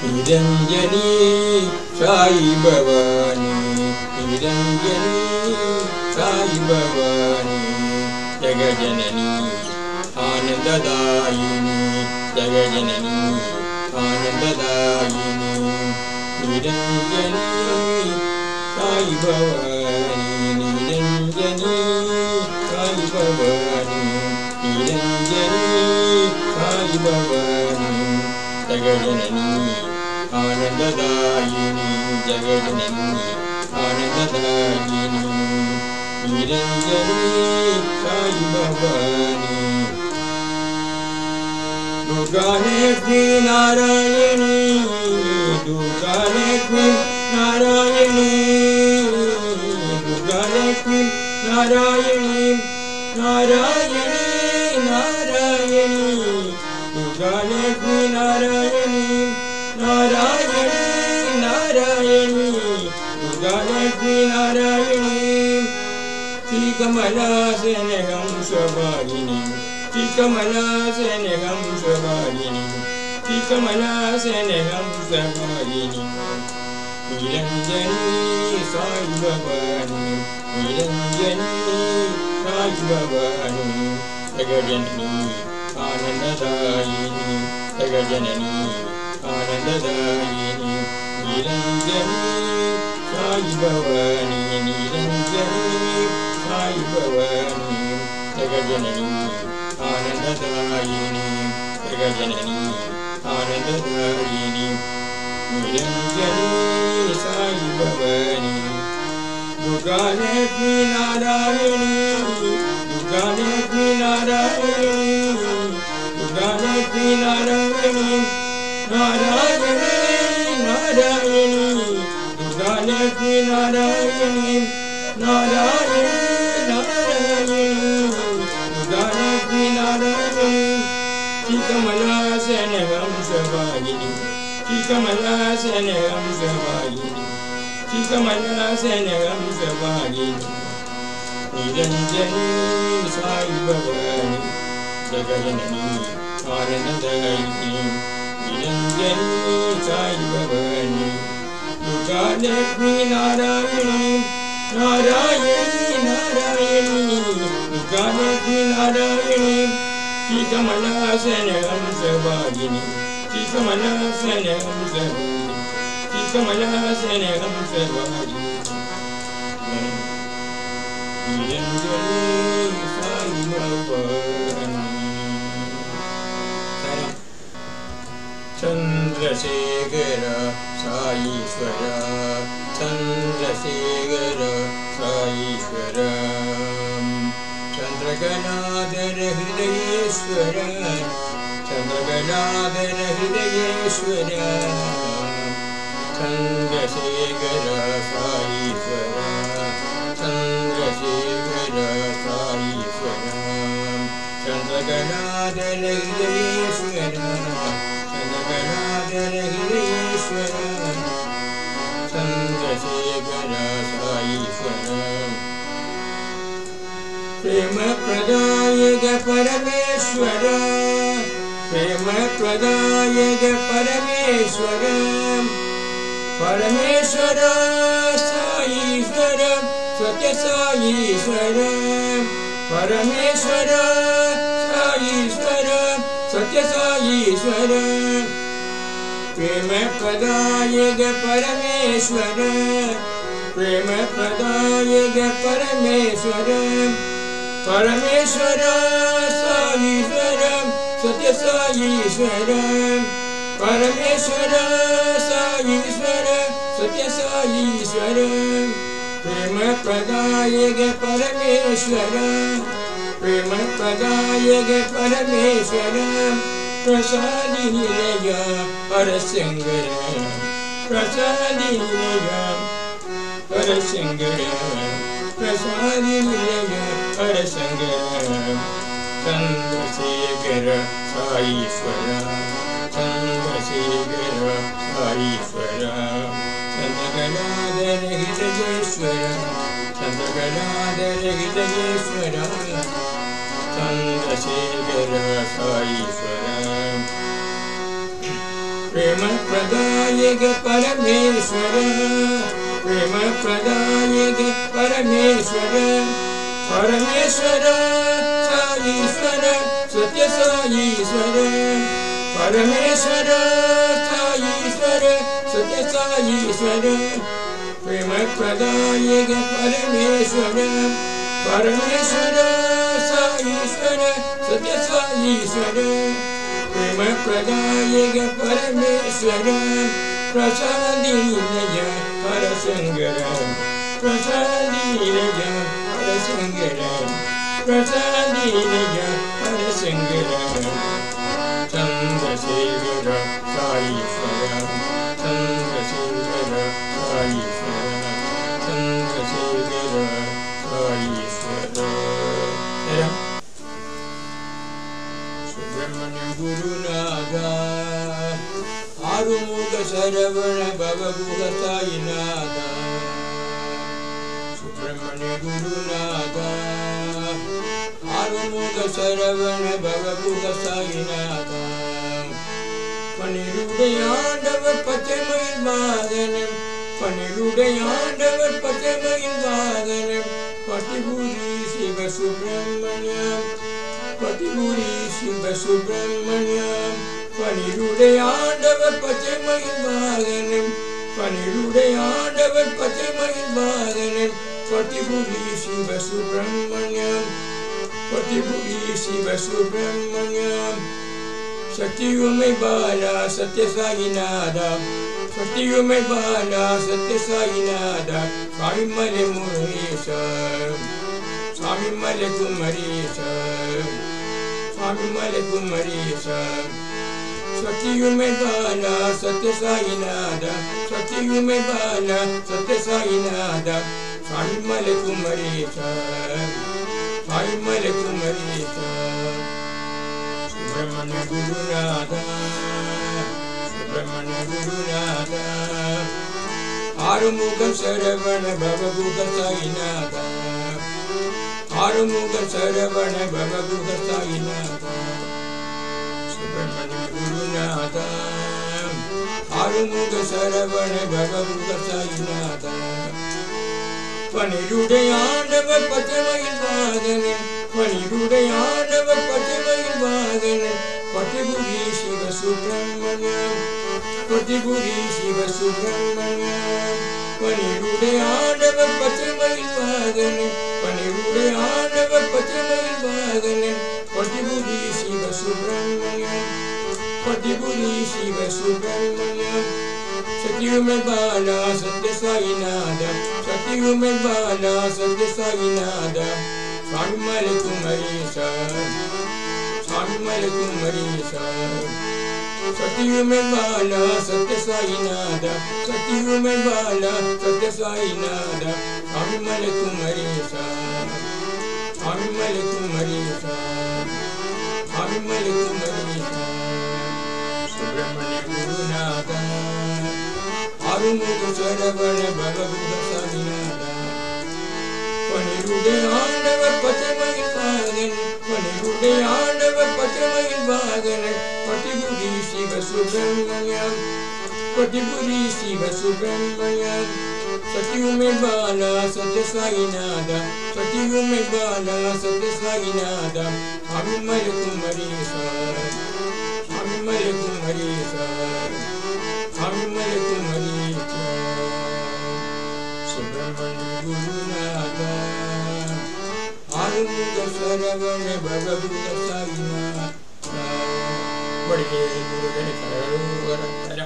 निरंजनी साई भवानी निरंजनी साई भवानी जगजननी आनंददायिनी जगजननी आनंददायिनी निरंजनी साई भवानी निरंजनी साई भवानी निरंजनी साई भवानी जगजननी आनंददायिनी जगजननी आनंददायिनी निरंजनी साई भवानी दुर्गा लक्ष्मी नारायणी दुर्गा लक्ष्मी नारायणी दुर्गा लक्ष्मी नारायणी नारायणी नारायणी दुर्गा लक्ष्मी नारायणी नारायणी नारायणी दुर्गा लक्ष्मी नारायणी श्रीकमलासन हंसवाहिनी श्रीकमलासन हंसवाहिनी श्रीकमलासन हंसवाहिनी निरंजनी साई भवानी निरंजनी साई भवानी जगजननी आनंददायिनी जगजननी आनंददायिनी निरंजनी साई भवानी निरंजनी साई भवानी जगजननी आनंददायिनी जगजननी आनंददायिनी निरंजनी साई भवानी दुर्गा लक्ष्मी नारायणी दुर्गा लक्ष्मी नारायणी दुर्गा लक्ष्मी नारायणी नारायणी नारायणी दुर्गा लक्ष्मी नारायणी नारायणी नारायणी दुर्गा लक्ष्मी नारायणी श्रीकमलासन हंसवाहिनी श्रीकमलासन हंसवाहिनी श्रीकमलासन हंसवाहिनी निरंजनी साई भवानी जगजननी आनंददायिनी निरंजनी साई भवानी दुर्गा लक्ष्मी नारायणी नारायणी नारायणी दुर्गा लक्ष्मी नारायणी श्रीकमलासन हंसवाहिनी श्रीकमलासन हंसवाहिनी श्रीकमलासन हंसवाहिनी निरंजनी साई भवानी चंद्रशेखर साईश्वर चंद्रशेखर साईश्वर चंद्रकलाधर हृदयेश्वर चंद्रकलाधर हृदयेश्वर चंद्रशेखर साईश्वर चंद्रशेखर साईश्वर चंद्रकलाधर हृदयेश्वर चंद्रकलाधर हृदयेश्वर चंद्रशेखर साईश्वर प्रेम प्रदायक परमेश्वर प्रेम प्रदायक परमेश्वर परमेश्वर साईश्वर सत्य साईश्वर परमेश्वर साईश्वर सत्य साईश्वर प्रेम प्रदायक परमेश्वर प्रेम प्रदायक परमेश्वर परमेश्वर साईश्वर सत्य साईश्वर परमेश्वर साईश्वर सत्य साईश्वर प्रेम प्रदायक परमेश्वर प्रेम प्रदायक परमेश्वर प्रसादी निलय हरसिंगर प्रसादी निलय हरसिंगर प्रसादी निलय हरसिंगर चंद्रशेखर साईश्वर चंद्रशेखर साईश्वर चंद्रकलाधर हृदयेश्वर चंद्रकलाधर हृदयेश्वर चंद्रशेखर साईश्वर प्रेम प्रदायक परमेश्वर प्रेम प्रदायक परमेश्वर परमेश्वर साईश्वर सत्य साईश्वर परमेश्वर साईश्वर सत्य साईश्वर प्रेम प्रदायक परमेश्वर परमेश्वर साईश्वर सत्य साईश्वर प्रेम प्रदायक परमेश्वर प्रसादीनय हरशंकर प्रसादीनय हरशंकर प्रसादीनय हरशंकर चंद्रशेखर साईश्वर चंद्रशेखर साईश्वर चंद्रशेखर साईश्वर सुब्रह्मण्य गुरुनाथ आरुमुख शरवण भवगुह साईनाथ सुब्रह्मण्य गुरुनाथ आरुमुख शरवण भवगुह साईनाथ पनिरुடையாண்டவர் பச்சைமயில் வாகனம் பனிருடையாண்டவர் பச்சைமயில் வாகனம் பட்டிபுரி சிவ சுப்பிரமணியம் பட்டிபுரி சிவ சுப்பிரமணியம் பனிருடையாண்டவர் பச்சைமயில் வாகனம் பனிருடையாண்டவர் பச்சைமயில் வாகனம் பட்டிபுரி சிவ சுப்பிரமணியம் பட்டிபுரி சிவ சுப்பிரமணியம் சக்தியுமை பாலா சத்ய சாயிநாதா சக்தியுமை பாலா சத்ய சாயிநாதா சுவாமிமலை முருகேசர் சுவாமிமலை குமரேசர் சுவாமிமலை குமரேசர் சக்தியுமை பாலா சத்ய சாயிநாதா சக்தியுமை பாலா சத்ய சாயிநாதா சுவாமிமலை குமரேசர் சுவாமிமலை குமரேசர் सुब्रह्मण्य गुरुनाथ सुब्रह्मण्य गुरुनाथ आरुमुख शरवण भवगुह साईनाथ आरुमुख शरवण भवगुह साईनाथ सुब्रह्मण्य गुरुनाथ आरुमुख शरवण भवगुह साईनाथ पनिरुடையாண்டவர் பச்சைமயில் வாகனம் பனிருடையாண்டவர் பச்சைமயில் வாகனம் பட்டிபுரி சிவ சுப்பிரமணியம் பட்டிபுரி சிவ சுப்பிரமணியம் பனிருடையாண்டவர் பச்சைமயில் வாகனம் பனிருடையாண்டவர் பச்சைமயில் வாகனம் பட்டிபுரி சிவ சுப்பிரமணியம் பட்டிபுரி சிவ சுப்பிரமணியம் सत्युमेव बाला सत्य साईनाथ सत्युमेव बाला सत्य साईनाथ स्वामिमलै कुमरेशर स्वामिमलै कुमरेशर सत्युमेव बाला सत्य साईनाथ सत्युमेव बाला सत्य साईनाथ स्वामिमलै कुमरेशर स्वामिमलै कुमरेशर स्वामिमलै कुमरेशर सुब्रह्मण्य गुरुनाथ आरुमुख शरवण भवगुह साईनाथ पनिरुடையாண்டவர் பச்சைமயில் வாகனம் பனிருடையாண்டவர் பச்சைமயில் வாகனம் பட்டிபுரி சிவ சுப்பிரமணியம் பட்டிபுரி சிவ சுப்பிரமணியம் सत्युमेव बाला सत्य साईनाथ सत्युमेव बाला सत्य साईनाथ स्वामिमलै कुमरेशर स्वामिमलै कुमरेशर स्वामिमलै कुमरेशर सुब्रह्मण्य गुरुनाथ आरुमुख शरवण भवगुह साईनाथ बड़े गुरुजन करोवर